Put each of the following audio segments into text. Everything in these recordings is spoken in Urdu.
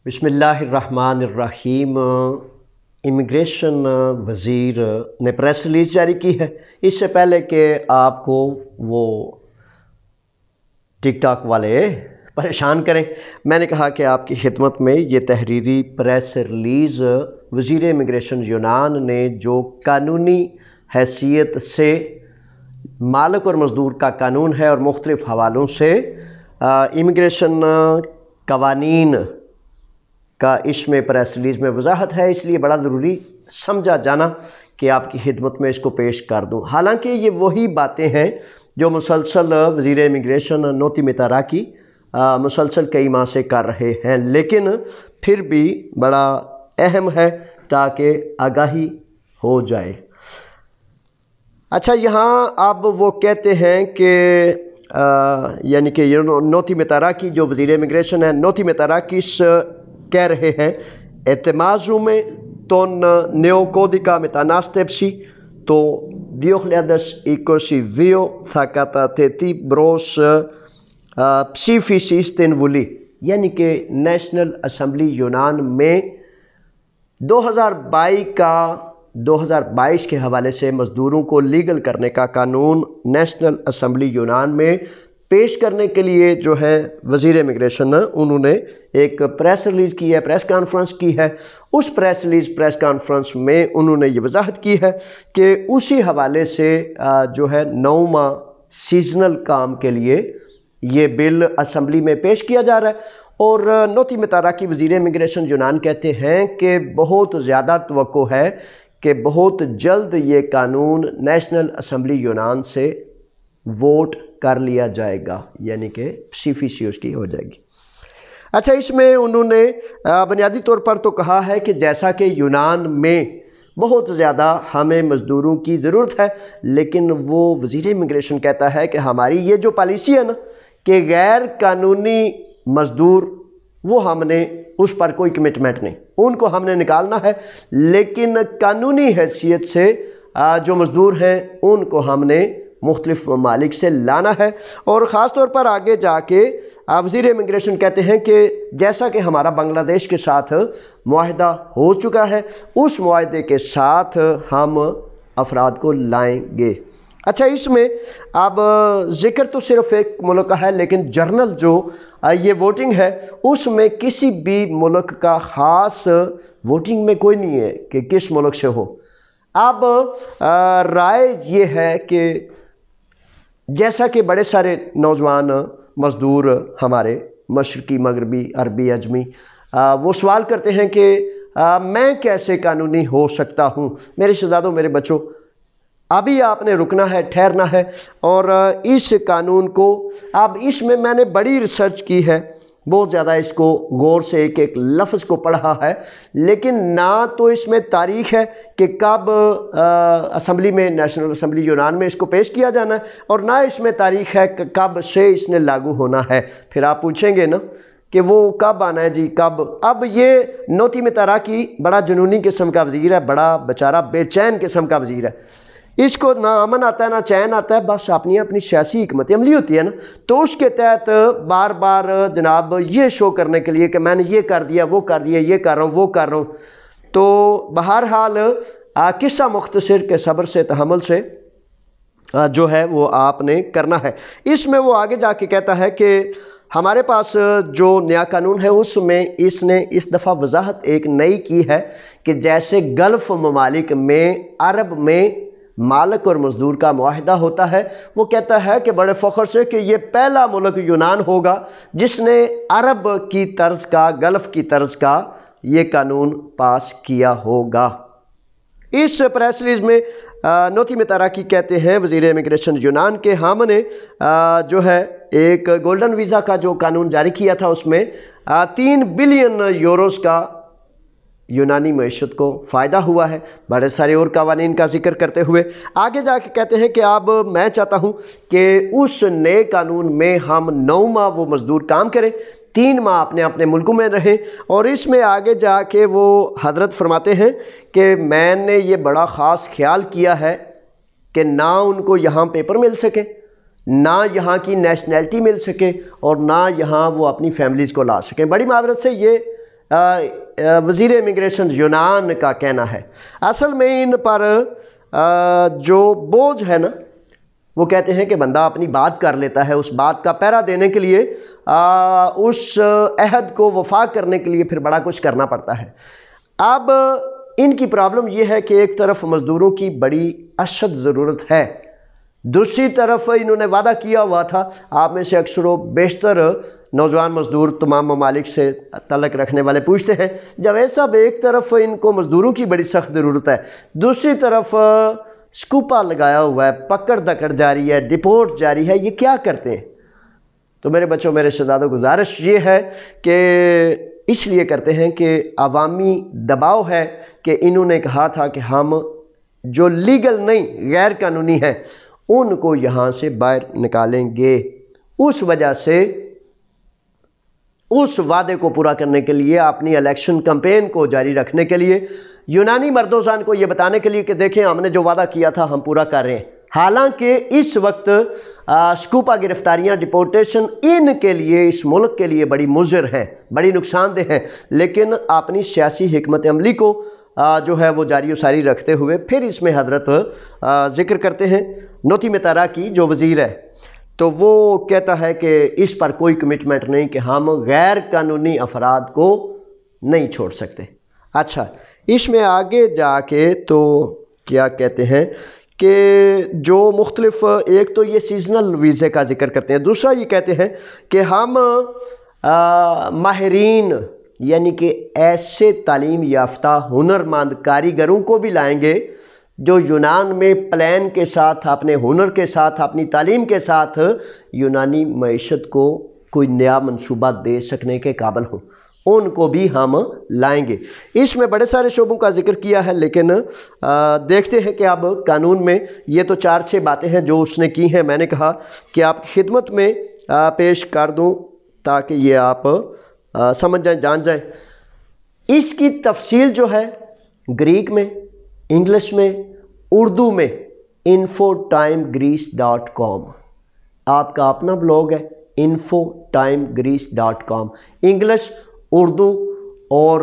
بسم اللہ الرحمن الرحیم۔ امیگریشن وزیر نے پریس ریلیز جاری کی ہے۔ اس سے پہلے کہ آپ کو وہ ٹک ٹاک والے پریشان کریں، میں نے کہا کہ آپ کی خدمت میں یہ تحریری پریس ریلیز وزیر امیگریشن یونان نے جو قانونی حیثیت سے مالک اور مزدور کا قانون ہے اور مختلف حوالوں سے امیگریشن قوانین کا اس میں پریس ریلیز میں وضاحت ہے، اس لیے بڑا ضروری سمجھا جانا کہ آپ کی خدمت میں اس کو پیش کر دوں۔ حالانکہ یہ وہی باتیں ہیں جو مسلسل وزیر امیگریشن نوتی متاراکی مسلسل کئی ماہ سے کر رہے ہیں، لیکن پھر بھی بڑا اہم ہے تاکہ آگاہی ہو جائے۔ اچھا، یہاں اب وہ کہتے ہیں کہ یعنی کہ نوتی متاراکی جو وزیر امیگریشن ہے، نوتی متاراکیس کہہ رہے ہیں اتمازومے تون نیو کودیکا μετανάστευση το 2022 θα κατατεθεί προς ψήφιση στην Βουλή، یعنی کہ نیشنل اسمبلی یونان میں 2022 کے حوالے سے مزدوروں کو لیگل کرنے کا قانون نیشنل اسمبلی یونان میں پیش کرنے کے لیے جو ہے وزیر امیگریشن انہوں نے ایک پریس ریلیز کی ہے، پریس کانفرنس کی ہے۔ اس پریس کانفرنس میں انہوں نے یہ وضاحت کی ہے کہ اسی حوالے سے جو ہے 9 ماہ سیزنل کام کے لیے یہ بل اسمبلی میں پیش کیا جا رہا ہے، اور نوتی متاراکی وزیر امیگریشن یونان کہتے ہیں کہ بہت زیادہ توقع ہے کہ بہت جلد یہ قانون نیشنل اسمبلی یونان سے ووٹ کر لیا جائے گا، یعنی کہ پسیفیسی اس کی ہو جائے گی۔ اچھا، اس میں انہوں نے بنیادی طور پر تو کہا ہے کہ جیسا کہ یونان میں بہت زیادہ ہمیں مزدوروں کی ضرورت ہے، لیکن وہ وزیر امیگریشن کہتا ہے کہ ہماری یہ جو پالیسی ہے نا کہ غیر قانونی مزدور وہ ہم نے اس پر کوئی کمٹمنٹ نہیں، ان کو ہم نے نکالنا ہے، لیکن قانونی حیثیت سے جو مزدور ہیں ان کو ہم نے مختلف ممالک سے لانا ہے۔ اور خاص طور پر آگے جا کے وزیر امیگریشن کہتے ہیں کہ جیسا کہ ہمارا بنگلہ دیش کے ساتھ معاہدہ ہو چکا ہے، اس معاہدے کے ساتھ ہم افراد کو لائیں گے۔ اچھا، اس میں اب ذکر تو صرف ایک ملک کا ہے، لیکن جرنل جو یہ ووٹنگ ہے اس میں کسی بھی ملک کا خاص ووٹنگ میں کوئی نہیں ہے کہ کس ملک سے ہو۔ اب رائے یہ ہے کہ جیسا کہ بڑے سارے نوجوان مزدور ہمارے مشرقی مغربی عربی عجمی وہ سوال کرتے ہیں کہ میں کیسے قانونی ہو سکتا ہوں، میرے شہزادوں میرے بچوں، ابھی آپ نے رکنا ہے، ٹھہرنا ہے، اور اس قانون کو اب اس میں نے بڑی ریسرچ کی ہے، بہت زیادہ اس کو غور سے ایک ایک لفظ کو پڑھا ہے، لیکن نہ تو اس میں تاریخ ہے کہ کب اسمبلی میں نیشنل اسمبلی یونان میں اس کو پیش کیا جانا ہے، اور نہ اس میں تاریخ ہے کہ کب سے اس نے لاگو ہونا ہے۔ پھر آپ پوچھیں گے نا کہ وہ کب آنا ہے جی، کب؟ اب یہ نوتی متاراکی بڑا جنونی قسم کا وزیر ہے، بڑا بیچارہ بے چین قسم کا وزیر ہے، اس کو نہ امن آتا ہے نہ چین آتا ہے، بس اپنی شیاسی حکمت عملی ہوتی ہے نا، تو اس کے تحت بار بار جناب یہ شو کرنے کے لیے کہ میں نے یہ کر دیا، وہ کر دیا، یہ کر رہا ہوں، وہ کر رہا ہوں، تو بہرحال قصہ مختصر کے صبر سے تحمل سے جو ہے وہ آپ نے کرنا ہے۔ اس میں وہ آگے جا کے کہتا ہے کہ ہمارے پاس جو نیا قانون ہے اس میں اس نے اس دفعہ وضاحت ایک نئی کی ہے کہ جیسے گلف ممالک میں عرب میں مالک اور مزدور کا معاہدہ ہوتا ہے، وہ کہتا ہے کہ بڑے فخر سے کہ یہ پہلا ملک یونان ہوگا جس نے عرب کی طرز کا، گلف کی طرز کا یہ قانون پاس کیا ہوگا۔ اس پریس ریلیز میں نوتی متاراکی کہتے ہیں وزیر امیگریشن یونان کے ہم نے جو ہے ایک گولڈن ویزا کا جو قانون جاری کیا تھا اس میں 3 بلین یوروز کا یونانی معیشت کو فائدہ ہوا ہے، بڑے سارے اور قوانین کا ذکر کرتے ہوئے آگے جا کے کہتے ہیں کہ اب میں چاہتا ہوں کہ اس نئے قانون میں ہم 9 ماہ وہ مزدور کام کریں، 3 ماہ اپنے اپنے ملکوں میں رہیں، اور اس میں آگے جا کے وہ حضرت فرماتے ہیں کہ میں نے یہ بڑا خاص خیال کیا ہے کہ نہ ان کو یہاں پیپر مل سکے، نہ یہاں کی نیشنلٹی مل سکے، اور نہ یہاں وہ اپنی فیملیز کو لا سکیں۔ بڑی معذرت سے یہ وزیر امیگریشن یونان کا کہنا ہے۔ اصل میں ان پر جو بوجھ ہے نا، وہ کہتے ہیں کہ بندہ اپنی بات کر لیتا ہے، اس بات کا پیرا دینے کے لیے اس عہد کو وفا کرنے کے لیے پھر بڑا کچھ کرنا پڑتا ہے۔ اب ان کی پرابلم یہ ہے کہ ایک طرف مزدوروں کی بڑی اشد ضرورت ہے، دوسری طرف انہوں نے وعدہ کیا ہوا تھا، آپ میں سے اکثر و بیشتر نوجوان مزدور تمام ممالک سے تعلق رکھنے والے پوچھتے ہیں، جب ایسا ایک طرف ان کو مزدوروں کی بڑی سخت ضرورت ہے، دوسری طرف سکوپا لگایا ہوا ہے، پکڑ دکڑ جاری ہے، ڈپورٹ جاری ہے، یہ کیا کرتے ہیں؟ تو میرے بچوں، میرے شہزادوں، گزارش یہ ہے کہ اس لیے کرتے ہیں کہ عوامی دباؤ ہے کہ انہوں نے کہا تھا کہ ہم جو لیگل نہیں، غیر قانونی ہیں، ان کو یہاں سے باہر نکالیں گے۔ اس وجہ سے اس وعدے کو پورا کرنے کے لیے، اپنی الیکشن کمپین کو جاری رکھنے کے لیے، یونانی مرد و زن کو یہ بتانے کے لیے کہ دیکھیں ہم نے جو وعدہ کیا تھا ہم پورا کر رہے ہیں۔ حالانکہ اس وقت سکوپا گرفتاریاں، ڈپورٹیشن ان کے لیے، اس ملک کے لیے بڑی مضر ہیں، بڑی نقصان دہ ہیں، لیکن اپنی سیاسی حکمت عملی کو جو ہے وہ جاری و ساری رکھتے ہوئے پھر اس میں حضرت ذکر کرتے ہیں نوتی متارا کی جو وزیر ہے، تو وہ کہتا ہے کہ اس پر کوئی کمٹمنٹ نہیں کہ ہم غیر قانونی افراد کو نہیں چھوڑ سکتے۔ اچھا، اس میں آگے جا کے تو کیا کہتے ہیں کہ جو مختلف، ایک تو یہ سیزنل ویزے کا ذکر کرتے ہیں، دوسرا یہ کہتے ہیں کہ ہم ماہرین یعنی کہ ایسے تعلیم یافتہ ہنرمند کاریگروں کو بھی لائیں گے جو یونان میں پلان کے ساتھ، اپنے ہنر کے ساتھ، اپنی تعلیم کے ساتھ یونانی معیشت کو کوئی نیا منصوبہ دے سکنے کے قابل ہوں، ان کو بھی ہم لائیں گے۔ اس میں بڑے سارے شعبوں کا ذکر کیا ہے، لیکن دیکھتے ہیں کہ اب قانون میں یہ تو 4-6 باتیں ہیں جو اس نے کی ہیں، میں نے کہا کہ آپ کی خدمت میں پیش کر دوں تاکہ یہ آپ سمجھ جائیں، جان جائیں۔ اس کی تفصیل جو ہے گریک میں، انگلش میں، اردو میں infotimegreece.com، آپ کا اپنا بلاگ ہے infotimegreece.com، انگلش، اردو اور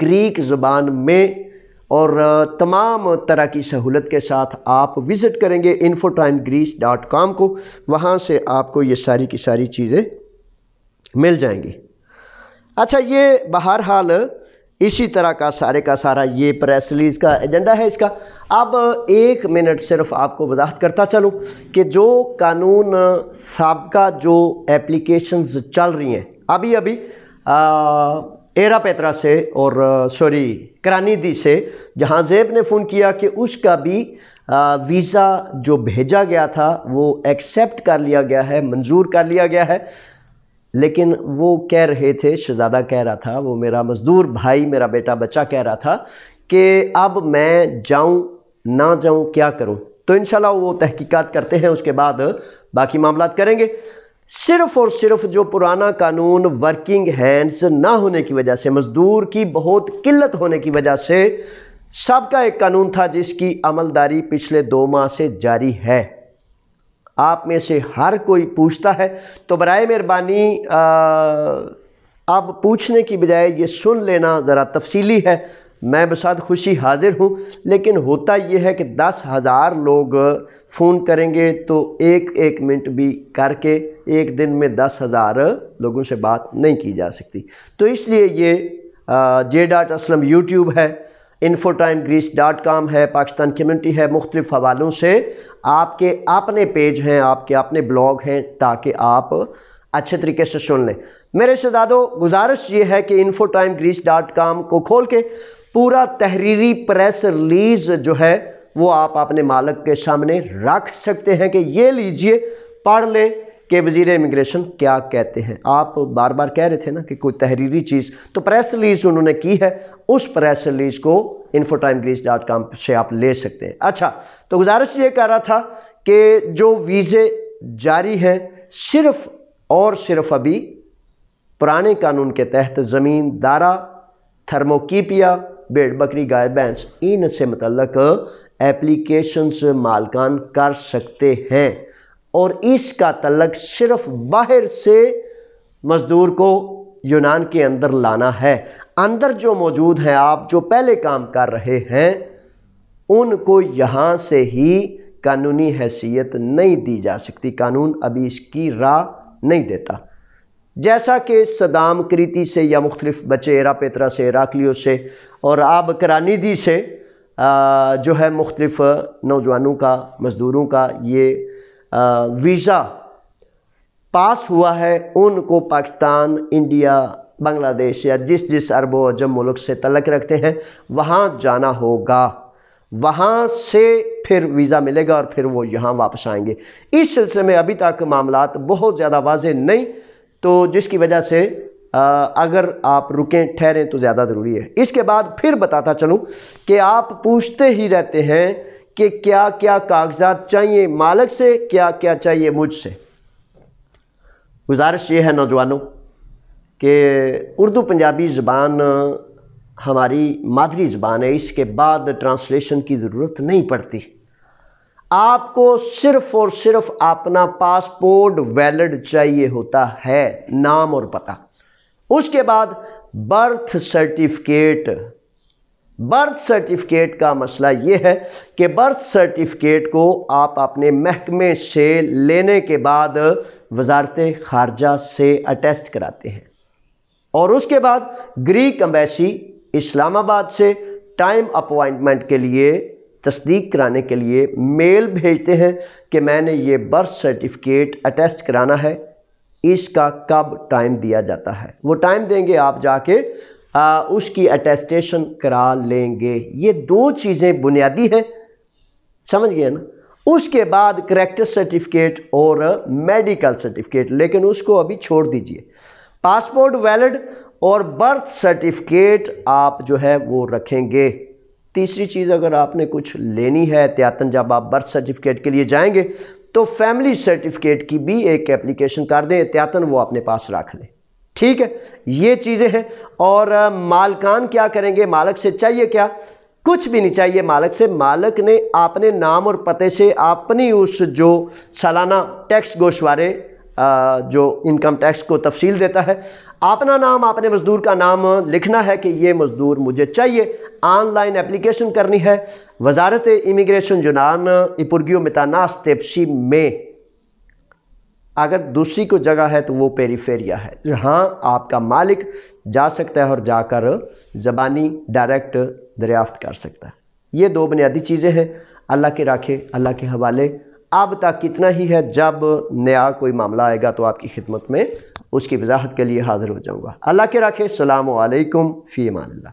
گریک زبان میں، اور تمام طرح کی سہولت کے ساتھ آپ وزٹ کریں گے infotimegreece.com کو، وہاں سے آپ کو یہ ساری کی ساری چیزیں مل جائیں گی۔ اچھا، یہ بہرحال اسی طرح کا سارا یہ پریس ریلیز کا ایجنڈا ہے اس کا۔ اب 1 منٹ صرف آپ کو وضاحت کرتا چلوں کہ جو قانون سابقہ جو اپلیکیشنز چل رہی ہیں ابھی ایرا پیترا سے اور کرانیدی سے، جہاں زیب نے فون کیا کہ اس کا بھی ویزا جو بھیجا گیا تھا وہ ایکسیپٹ کر لیا گیا ہے، منظور کر لیا گیا ہے، لیکن وہ کہہ رہے تھے، شہزادہ کہہ رہا تھا، وہ میرا مزدور بھائی، میرا بیٹا بچہ کہہ رہا تھا کہ اب میں جاؤں نہ جاؤں، کیا کروں؟ تو انشاءاللہ وہ تحقیقات کرتے ہیں، اس کے بعد باقی معاملات کریں گے۔ صرف اور صرف جو پرانا قانون ورکنگ ہینڈز نہ ہونے کی وجہ سے، مزدور کی بہت قلت ہونے کی وجہ سے، سابقہ ایک قانون تھا جس کی عملداری پچھلے 2 ماہ سے جاری ہے۔ آپ میں سے ہر کوئی پوچھتا ہے، تو برائے مہربانی اب پوچھنے کی بجائے یہ سن لینا ذرا تفصیلی ہے۔ میں بسعت خوشی حاضر ہوں، لیکن ہوتا یہ ہے کہ 10,000 لوگ فون کریں گے تو 1 منٹ بھی کر کے ایک دن میں 10,000 لوگوں سے بات نہیں کی جا سکتی۔ تو اس لیے یہ j.aslam یوٹیوب ہے، infotimegreece.com ہے، پاکستان کمیونٹی ہے، مختلف حوالوں سے آپ کے اپنے پیج ہیں، آپ کے اپنے بلاگ ہیں، تاکہ آپ اچھے طریقے سے سن لیں۔ میرے شہزادوں، گزارش یہ ہے کہ infotimegreece.com کو کھول کے پورا تحریری پریس ریلیز جو ہے وہ آپ اپنے مالک کے سامنے رکھ سکتے ہیں کہ یہ لیجئے، پڑھ لیں کہ وزیر امیگریشن کیا کہتے ہیں۔ آپ بار بار کہہ رہے تھے نا کہ کوئی تحریری چیز، تو پریس ریلیز انہوں نے کی ہے، اس پریس ریلیز کو infotimegreece.com سے آپ لے سکتے ہیں۔ اچھا، تو گزارش یہ کر رہا تھا کہ جو ویزے جاری ہیں صرف اور صرف ابھی پرانے قانون کے تحت زمین دارہ، تھرموکیپیا، بھیڑ بکری، گائے بھینس، ان سے متعلق اپلیکیشنز مالکان کر سکتے ہیں، اور اس کا تعلق صرف باہر سے مزدور کو یونان کے اندر لانا ہے۔ اندر جو موجود ہیں، آپ جو پہلے کام کر رہے ہیں، ان کو یہاں سے ہی قانونی حیثیت نہیں دی جا سکتی۔ قانون ابھی اس کی راہ نہیں دیتا۔ جیسا کہ صدام کریتی سے یا مختلف بچے ایرا پیترا سے، ایراکلیو سے اور آب کرانیدی سے جو ہے مختلف نوجوانوں کا، مزدوروں کا یہ ویزا پاس ہوا ہے، ان کو پاکستان، انڈیا، بنگلہ دیش یا جس عرب و عجم ملک سے تعلق رکھتے ہیں وہاں جانا ہوگا، وہاں سے پھر ویزا ملے گا اور پھر وہ یہاں واپس آئیں گے۔ اس سلسلے میں ابھی تک معاملات بہت زیادہ واضح نہیں، تو جس کی وجہ سے اگر آپ رکیں ٹھہریں تو زیادہ ضروری ہے۔ اس کے بعد پھر بتاتا چلوں کہ آپ پوچھتے ہی رہتے ہیں کہ کیا کیا کاغذات چاہیے مالک سے، کیا کیا چاہیے مجھ سے۔ گزارش یہ ہے نوجوانوں کہ اردو پنجابی زبان ہماری مادری زبان ہے، اس کے بعد ٹرانسلیشن کی ضرورت نہیں پڑتی۔ آپ کو صرف اور صرف اپنا پاسپورٹ ویلڈ چاہیے ہوتا ہے، نام اور پتہ۔ اس کے بعد برتھ سرٹیفکیٹ۔ برتھ سرٹیفکیٹ کا مسئلہ یہ ہے کہ برتھ سرٹیفکیٹ کو آپ اپنے محکمے سے لینے کے بعد وزارت خارجہ سے اٹیسٹ کراتے ہیں، اور اس کے بعد گریک ایمبیسی اسلام آباد سے ٹائم اپوائنٹمنٹ کے لیے، تصدیق کرانے کے لیے میل بھیجتے ہیں کہ میں نے یہ برتھ سرٹیفکیٹ اٹیسٹ کرانا ہے، اس کا کب ٹائم دیا جاتا ہے۔ وہ ٹائم دیں گے، آپ جا کے اس کی اٹیسٹیشن کرا لیں گے۔ یہ دو چیزیں بنیادی ہیں، سمجھ گئے نا۔ اس کے بعد کریکٹر سرٹیفکیٹ اور میڈیکل سرٹیفکیٹ، لیکن اس کو ابھی چھوڑ دیجئے۔ پاسپورٹ ویلڈ اور برتھ سرٹیفکیٹ آپ جو ہے وہ رکھیں گے۔ تیسری چیز اگر آپ نے کچھ لینی ہے احتیاطاً، جب آپ برتھ سرٹیفکیٹ کے لیے جائیں گے تو فیملی سرٹیفکیٹ کی بھی ایک اپلیکیشن کر دیں، احتیاطاً وہ اپنے پاس رکھ لیں، ٹھیک ہے۔ یہ چیزیں ہیں۔ اور مالکان کیا کریں گے؟ مالک سے چاہیے کیا؟ کچھ بھی نہیں چاہیے مالک سے۔ مالک نے اپنے نام اور پتے سے اپنی اس جو سالانہ ٹیکس گوشوارے جو انکم ٹیکس کو تفصیل دیتا ہے، اپنا نام، اپنے مزدور کا نام لکھنا ہے کہ یہ مزدور مجھے چاہیے۔ آن لائن اپلیکیشن کرنی ہے وزارت امیگریشن یونان ایپورگیو میتاناس تیپسی میں۔ اگر دوسری کو جگہ ہے تو وہ پیریفیریا ہے، جہاں آپ کا مالک جا سکتا ہے اور جا کر زبانی ڈائریکٹ دریافت کر سکتا ہے۔ یہ دو بنیادی چیزیں ہیں، اللہ کے راکھے، اللہ کے حوالے۔ اب تک اتنا ہی ہے، جب نیا کوئی معاملہ آئے گا تو آپ کی خدمت میں اس کی وضاحت کے لیے حاضر ہو جاؤں گا۔ اللہ کے راکھے، السلام علیکم، فی امان اللہ۔